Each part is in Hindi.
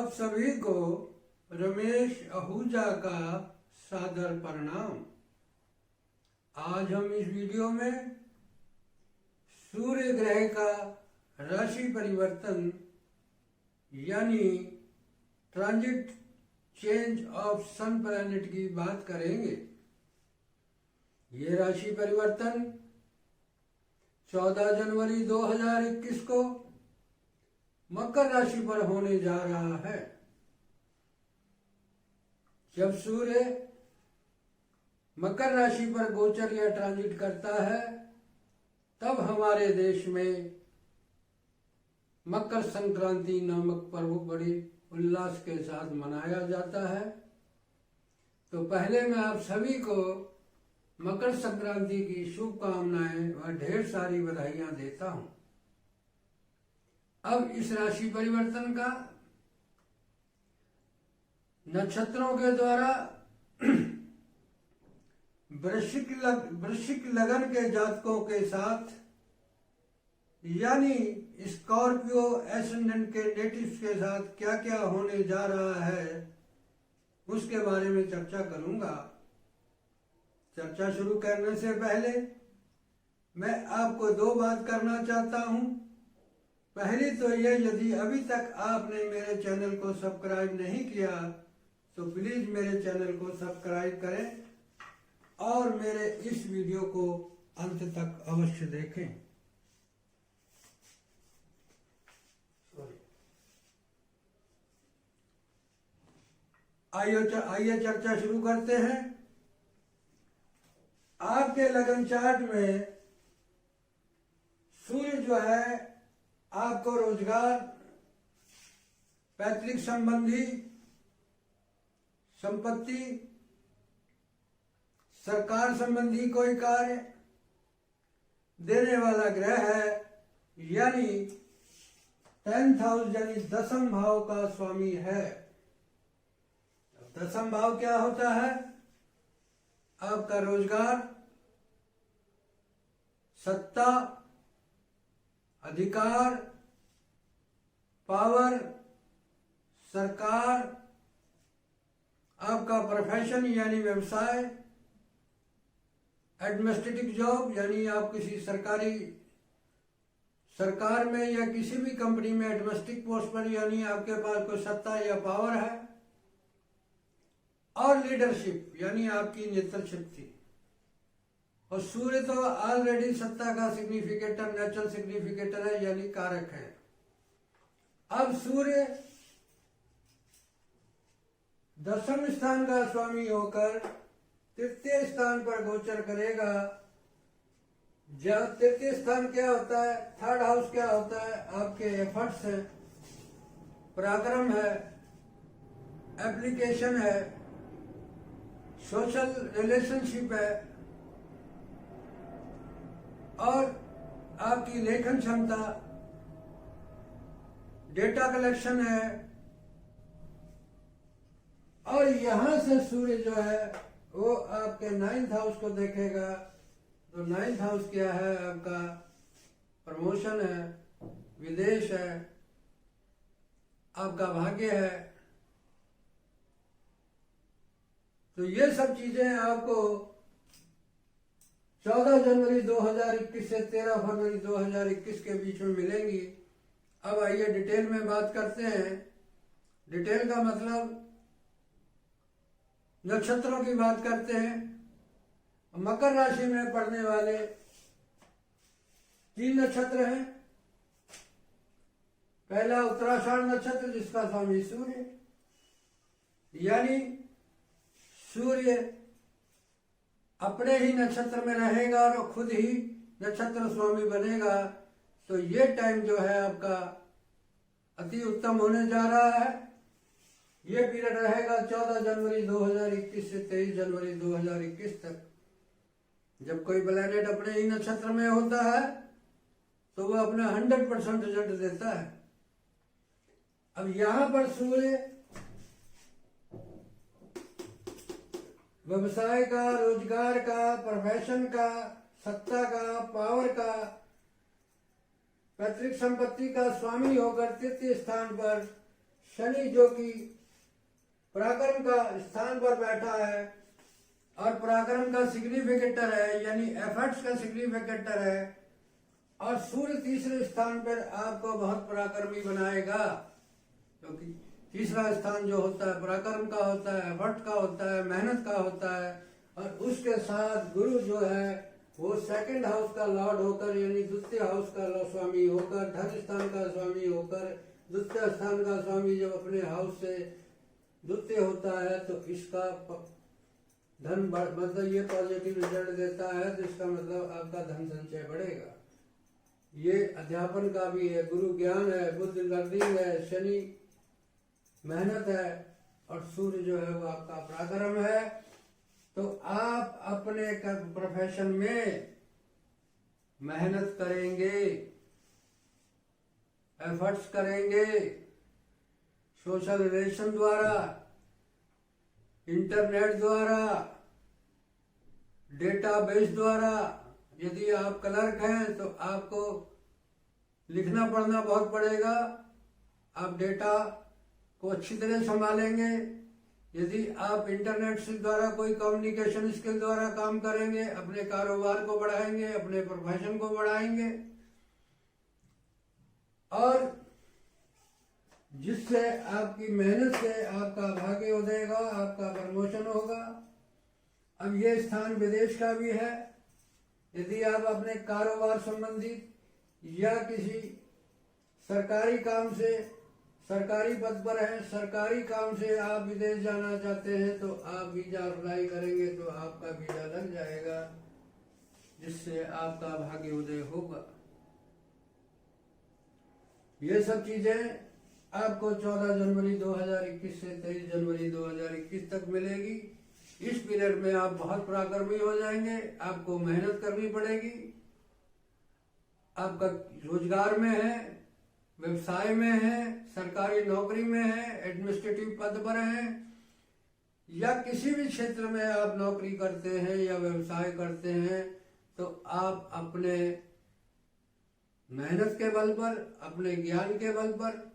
आप सभी को रमेश आहूजा का सादर प्रणाम। आज हम इस वीडियो में सूर्य ग्रह का राशि परिवर्तन यानी transit change of sun planet की बात करेंगे। ये राशि परिवर्तन 14 जनवरी 2021 को मकर राशि पर होने जा रहा है। जब सूर्य मकर राशि पर गोचर या ट्रांजिट करता है तब हमारे देश में मकर संक्रांति नामक पर्व बड़े उल्लास के साथ मनाया जाता है। तो पहले मैं आप सभी को मकर संक्रांति की शुभकामनाएं व ढेर सारी बधाइयां देता हूं। अब इस राशि परिवर्तन का नक्षत्रों के द्वारा वृश्चिक लगन के जातकों के साथ यानी स्कॉर्पियो एसेंडेंट के नेटिव्स के साथ क्या क्या होने जा रहा है उसके बारे में चर्चा करूंगा। चर्चा शुरू करने से पहले मैं आपको दो बात करना चाहता हूं। पहली तो ये, यदि अभी तक आपने मेरे चैनल को सब्सक्राइब नहीं किया तो प्लीज मेरे चैनल को सब्सक्राइब करें और मेरे इस वीडियो को अंत तक अवश्य देखें। आइए चर्चा शुरू करते हैं। आपके लगन चार्ट में सूर्य जो है आपको रोजगार, पैतृक संबंधी संपत्ति, सरकार संबंधी कोई कार्य देने वाला ग्रह है, यानी 10th हाउस यानी दसम भाव का स्वामी है। दसम भाव क्या होता है? आपका रोजगार, सत्ता, अधिकार, पावर, सरकार, आपका प्रोफेशन यानी व्यवसाय, एडमिनिस्ट्रेटिव जॉब यानी आप किसी सरकार में या किसी भी कंपनी में एडमिनिस्ट्रेटिव पोस्ट पर यानी आपके पास कोई सत्ता या पावर है, और लीडरशिप यानी आपकी नेतृत्व। और सूर्य तो ऑलरेडी सत्ता का सिग्निफिकेटर, नेचुरल सिग्निफिकेटर है यानी कारक है। अब सूर्य दसम स्थान का स्वामी होकर तृतीय स्थान पर गोचर करेगा। जब तृतीय स्थान क्या होता है, थर्ड हाउस क्या होता है, आपके एफर्ट्स है, पराक्रम है, एप्लीकेशन है, सोशल रिलेशनशिप है और आपकी लेखन क्षमता, डेटा कलेक्शन है। और यहां से सूर्य जो है वो आपके 9th हाउस को देखेगा। तो 9th हाउस क्या है? आपका प्रमोशन है, विदेश है, आपका भाग्य है। तो ये सब चीजें आपको 14 जनवरी 2021 से 13 फरवरी 2021 के बीच में मिलेंगी। अब आइए डिटेल में बात करते हैं। डिटेल का मतलब नक्षत्रों की बात करते हैं। मकर राशि में पड़ने वाले 3 नक्षत्र हैं। पहला उत्तराषाढ़ नक्षत्र जिसका स्वामी सूर्य, यानी सूर्य अपने ही नक्षत्र में रहेगा और खुद ही नक्षत्र स्वामी बनेगा। तो ये टाइम जो है आपका अति उत्तम होने जा रहा है। ये पीरियड रहेगा 14 जनवरी 2021 से 23 जनवरी 2021 तक। जब कोई प्लैनेट अपने ही नक्षत्र में होता है तो वह अपना 100% रिजल्ट देता है। अब यहां पर सूर्य व्यवसाय का, रोजगार का, प्रोफेशन का, सत्ता का, पावर का, पैतृक संपत्ति का स्वामी होकर तृतीय स्थान पर शनि जो कि पराक्रम का स्थान पर बैठा है और पराक्रम का सिग्निफिकेटर है, यानी एफर्ट्स का सिग्निफिकेटर है, और सूर्य तीसरे स्थान पर आपको बहुत पराक्रमी बनाएगा, क्योंकि तीसरा स्थान जो होता है पराक्रम का होता है, एफर्ट का होता है, मेहनत का होता है। और उसके साथ गुरु जो है वो सेकंड हाउस का लॉर्ड होकर, यानी द्वितीय हाउस का स्वामी होकर, धन स्थान का स्वामी होकर, द्वितीय स्थान का स्वामी जब अपने हाउस से द्वितीय होता है तो इसका धन मतलब ये पॉजिटिव रिजल्ट देता है, तो इसका मतलब आपका धन संचय बढ़ेगा। ये अध्यापन का भी है, गुरु ज्ञान है, बुध लर्निंग है, शनि मेहनत है, और सूर्य जो है वो आपका पराक्रम है। तो आप अपने प्रोफेशन में मेहनत करेंगे, एफर्ट्स करेंगे, सोशल रिलेशन द्वारा, इंटरनेट द्वारा, डेटाबेस द्वारा। यदि आप क्लर्क हैं तो आपको लिखना पढ़ना बहुत पड़ेगा, आप डेटा को अच्छी तरह संभालेंगे। यदि आप इंटरनेट से द्वारा कोई कम्युनिकेशन स्किल द्वारा काम करेंगे, अपने कारोबार को बढ़ाएंगे, अपने प्रोफेशन को बढ़ाएंगे, और जिससे आपकी मेहनत से आपका भाग्य उदयगा, आपका प्रमोशन होगा। अब ये स्थान विदेश का भी है। यदि आप अपने कारोबार संबंधित या किसी सरकारी काम से, सरकारी पद पर हैं, सरकारी काम से आप विदेश जाना चाहते हैं, तो आप वीजा अप्लाई करेंगे तो आपका वीजा लग जाएगा, जिससे आपका भाग्य उदय होगा। ये सब चीजें आपको 14 जनवरी 2021 से 23 जनवरी 2021 तक मिलेगी। इस पीरियड में आप बहुत पराक्रमी हो जाएंगे, आपको मेहनत करनी पड़ेगी। आपका रोजगार में है, व्यवसाय में है, सरकारी नौकरी में है, एडमिनिस्ट्रेटिव पद पर है, या किसी भी क्षेत्र में आप नौकरी करते हैं या व्यवसाय करते हैं, तो आप अपने मेहनत के बल पर, अपने ज्ञान के बल पर,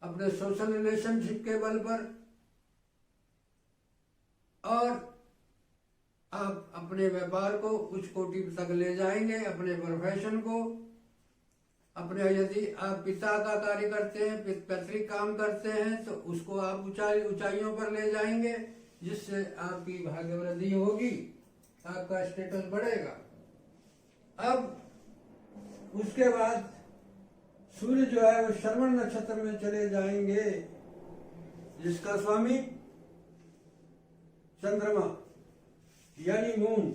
अपने सोशल रिलेशनशिप के बल पर, और आप अपने व्यापार को उच्च कोटि तक ले जाएंगे, अपने प्रोफेशन को, अपने यदि आप पिता का कार्य करते हैं, पैतृक काम करते हैं, तो उसको आप ऊंचाइयों पर ले जाएंगे, जिससे आपकी भाग्य वृद्धि होगी, आपका स्टेटस बढ़ेगा। अब उसके बाद सूर्य जो है वो श्रवण नक्षत्र में चले जाएंगे, जिसका स्वामी चंद्रमा यानी मून,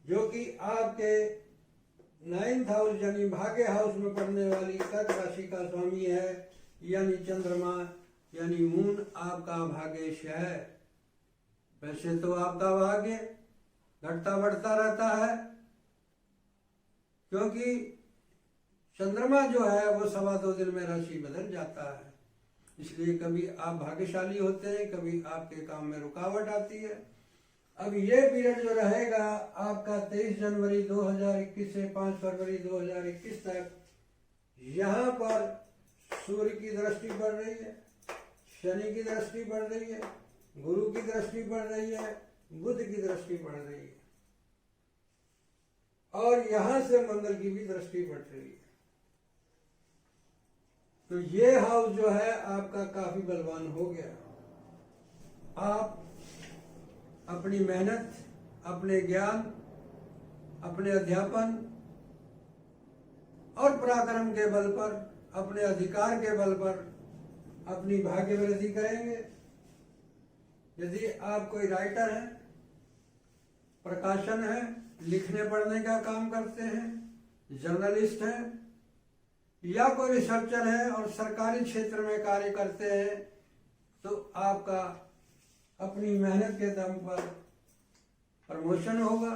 जो कि आपके 9th हाउस यानी भाग्य हाउस में पड़ने वाली कर्क राशि का स्वामी है, यानी चंद्रमा यानी मून आपका भाग्येश है। वैसे तो आपका भाग्य घटता बढ़ता रहता है, क्योंकि चंद्रमा जो है वो 2.25 दिन में राशि बदल जाता है। इसलिए कभी आप भाग्यशाली होते हैं, कभी आपके काम में रुकावट आती है। अब ये पीरियड जो रहेगा आपका 23 जनवरी 2021 से 5 फरवरी 2021 तक, यहाँ पर सूर्य की दृष्टि पड़ रही है, शनि की दृष्टि पड़ रही है, गुरु की दृष्टि पड़ रही है, बुध की दृष्टि पड़ रही है, और यहां से मंगल की भी दृष्टि पड़ रही है। तो ये हाउस जो है आपका काफी बलवान हो गया। आप अपनी मेहनत, अपने ज्ञान, अपने अध्यापन और पराक्रम के बल पर, अपने अधिकार के बल पर अपनी भाग्य वृद्धि करेंगे। यदि आप कोई राइटर हैं, प्रकाशन है, लिखने पढ़ने का काम करते हैं, जर्नलिस्ट हैं, या कोई रिसर्चर है और सरकारी क्षेत्र में कार्य करते हैं, तो आपका अपनी मेहनत के दम पर प्रमोशन होगा,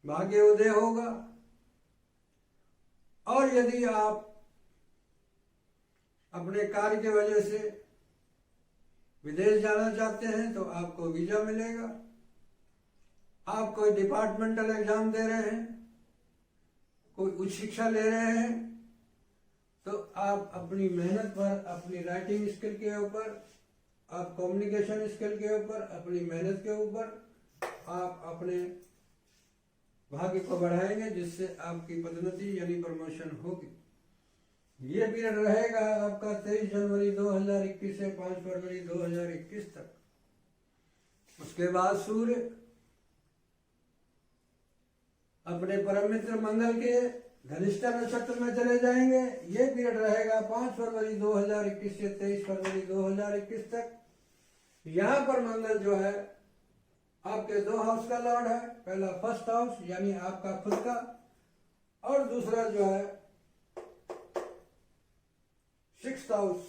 भाग्य उदय होगा। और यदि आप अपने कार्य की वजह से विदेश जाना चाहते हैं तो आपको वीजा मिलेगा। आप कोई डिपार्टमेंटल एग्जाम दे रहे हैं, कोई उच्च शिक्षा ले रहे हैं, तो आप अपनी मेहनत पर, अपनी राइटिंग स्किल के ऊपर, आप कम्युनिकेशन स्किल के ऊपर, अपनी मेहनत के ऊपर आप अपने भाग्य को बढ़ाएंगे, जिससे आपकी पदोन्नति यानी प्रमोशन होगी। ये पीरियड रहेगा आपका 23 जनवरी 2021 से 5 फरवरी 2021 तक। उसके बाद सूर्य अपने परम मित्र मंगल के धनिष्ठा नक्षत्र में चले जाएंगे। ये पीरियड रहेगा 5 फरवरी 2021 से 23 फरवरी 2021 तक। यहाँ पर मंगल जो है आपके 2 हाउस का लॉर्ड है। पहला फर्स्ट हाउस यानी आपका खुद का, और दूसरा जो है 6th हाउस।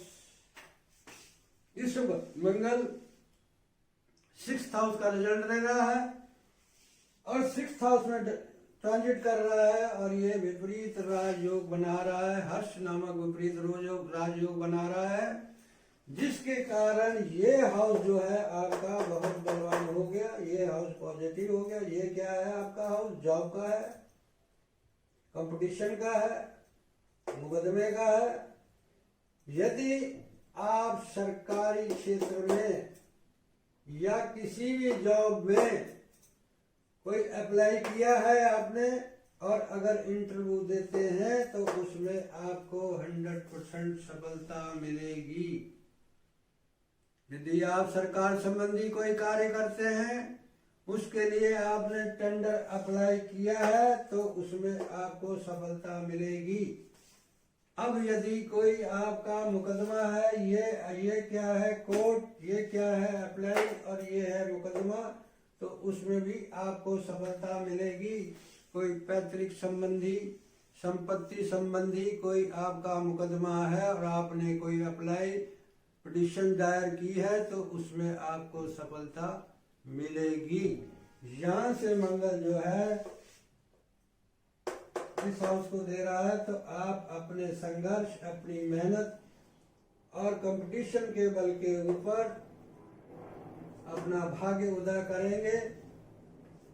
इस मंगल 6th हाउस का रिजल्ट दे रहा है और 6th हाउस में ट्रांजिट कर रहा है, और ये विपरीत राजयोग बना रहा है। हर्ष नामक विपरीत राजयोग बना रहा है, जिसके कारण ये हाउस जो है आपका बहुत बलवान हो गया। ये हाउस पॉजिटिव हो गया। ये क्या है? आपका हाउस जॉब का है, कंपटीशन का है, मुकदमे का है। यदि आप सरकारी क्षेत्र में या किसी भी जॉब में कोई अप्लाई किया है आपने, और अगर इंटरव्यू देते हैं तो उसमें आपको 100% सफलता मिलेगी। यदि आप सरकार संबंधी कोई कार्य करते हैं, उसके लिए आपने टेंडर अप्लाई किया है, तो उसमें आपको सफलता मिलेगी। अब यदि कोई आपका मुकदमा है, ये क्या है? कोर्ट, ये क्या है? अप्लाई, और ये है मुकदमा, तो उसमें भी आपको सफलता मिलेगी। कोई पैतृक संबंधी, संपत्ति संबंधी कोई आपका मुकदमा है और आपने कोई अप्लाई पिटीशन दायर की है, तो उसमें आपको सफलता मिलेगी। यहाँ से मंगल जो है इस हाउस को दे रहा है, तो आप अपने संघर्ष, अपनी मेहनत और कंपटीशन के बल के ऊपर अपना भाग्य उदय करेंगे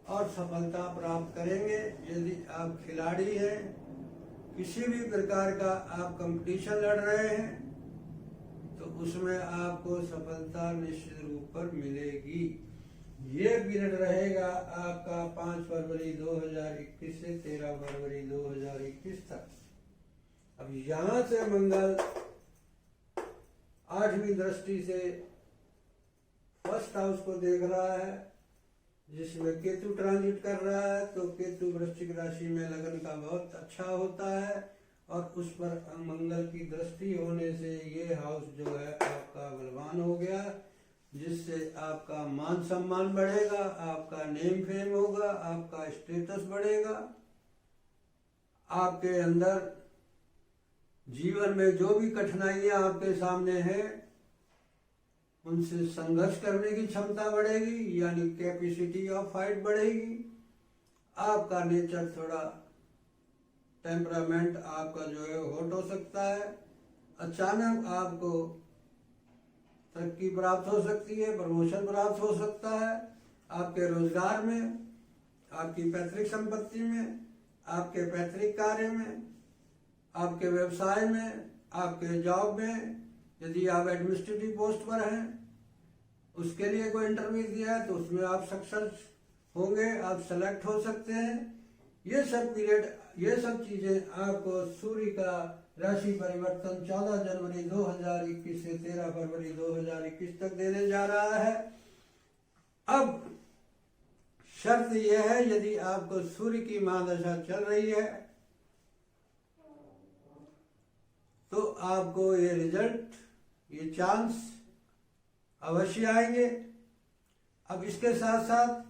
और सफलता प्राप्त करेंगे। यदि आप खिलाड़ी हैं, किसी भी प्रकार का आप कंपटीशन लड़ रहे हैं, तो उसमें आपको सफलता निश्चित रूप पर मिलेगी। ये पीरियड रहेगा आपका 5 फरवरी 2021 से 13 फरवरी 2021 तक। अब यहाँ से मंगल 8वीं दृष्टि से फर्स्ट हाउस को देख रहा है, जिसमें केतु ट्रांजिट कर रहा है। तो केतु वृश्चिक राशि में लगन का बहुत अच्छा होता है, और उस पर मंगल की दृष्टि होने से ये हाउस जो है आपका बलवान हो गया, जिससे आपका मान सम्मान बढ़ेगा, आपका नेम फेम होगा, आपका स्टेटस बढ़ेगा। आपके अंदर जीवन में जो भी कठिनाइयां आपके सामने हैं, उनसे संघर्ष करने की क्षमता बढ़ेगी, यानी कैपेसिटी ऑफ फाइट बढ़ेगी। आपका नेचर थोड़ा, टेम्परामेंट आपका जो है हॉट हो सकता है। अचानक आपको तरक्की प्राप्त हो सकती है, प्रमोशन प्राप्त हो सकता है। आपके रोजगार में, आपकी पैतृक संपत्ति में, आपके पैतृक कार्य में, आपके व्यवसाय में, आपके जॉब में। यदि आप एडमिनिस्ट्रेटिव पोस्ट पर हैं, उसके लिए कोई इंटरव्यू दिया है, तो उसमें आप सक्सेस होंगे, आप सेलेक्ट हो सकते हैं। ये सब पीरियड, ये सब चीजें आपको सूर्य का राशि परिवर्तन 14 जनवरी 2021 से 13 फरवरी 2021 तक देने जा रहा है। अब शर्त यह है, यदि आपको सूर्य की महादशा चल रही है, तो आपको ये रिजल्ट, ये चांस अवश्य आएंगे। अब इसके साथ साथ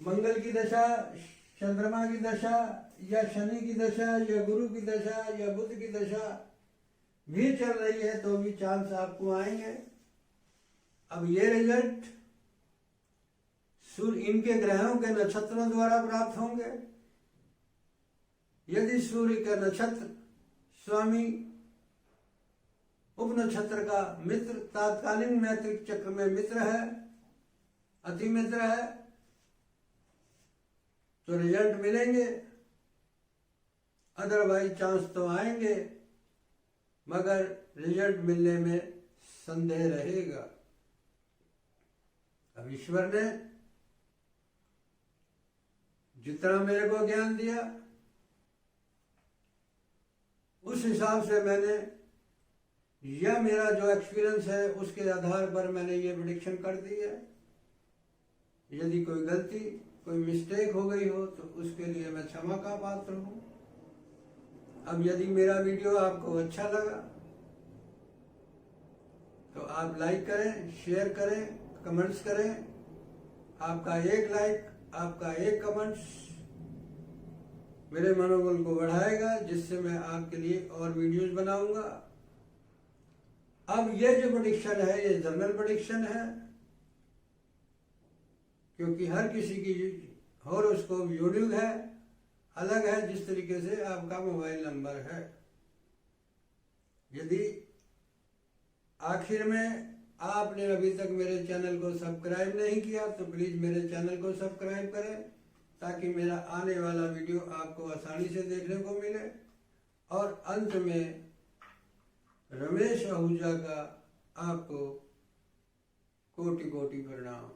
मंगल की दशा, चंद्रमा की दशा, या शनि की दशा, या गुरु की दशा, या बुध की दशा भी चल रही है, तो भी चांस आपको आएंगे। अब ये रिजल्ट सूर्य, इनके ग्रहों के नक्षत्रों द्वारा प्राप्त होंगे। यदि सूर्य के नक्षत्र स्वामी उप नक्षत्र का मित्र, तात्कालीन मैत्रिक चक्र में मित्र है, अति मित्र है, तो रिजल्ट मिलेंगे। अदरवाइज चांस तो आएंगे, मगर रिजल्ट मिलने में संदेह रहेगा। अब ईश्वर ने जितना मेरे को ज्ञान दिया उस हिसाब से मैंने, या मेरा जो एक्सपीरियंस है उसके आधार पर मैंने ये प्रेडिक्शन कर दी है। यदि कोई गलती, कोई मिस्टेक हो गई हो तो उसके लिए मैं क्षमा का पात्र हूँ। अब यदि मेरा वीडियो आपको अच्छा लगा तो आप लाइक करें, शेयर करें, कमेंट्स करें। आपका एक लाइक, आपका एक कमेंट्स मेरे मनोबल को बढ़ाएगा, जिससे मैं आपके लिए और वीडियोस बनाऊंगा। अब ये जो प्रेडिक्शन है ये जनरल प्रेडिक्शन है, क्योंकि हर किसी की हॉरोस्कोप यूनिक है, अलग है, जिस तरीके से आपका मोबाइल नंबर है। यदि आखिर में आपने अभी तक मेरे चैनल को सब्सक्राइब नहीं किया तो प्लीज मेरे चैनल को सब्सक्राइब करें, ताकि मेरा आने वाला वीडियो आपको आसानी से देखने को मिले। और अंत में रमेश आहूजा का आपको कोटि कोटि प्रणाम।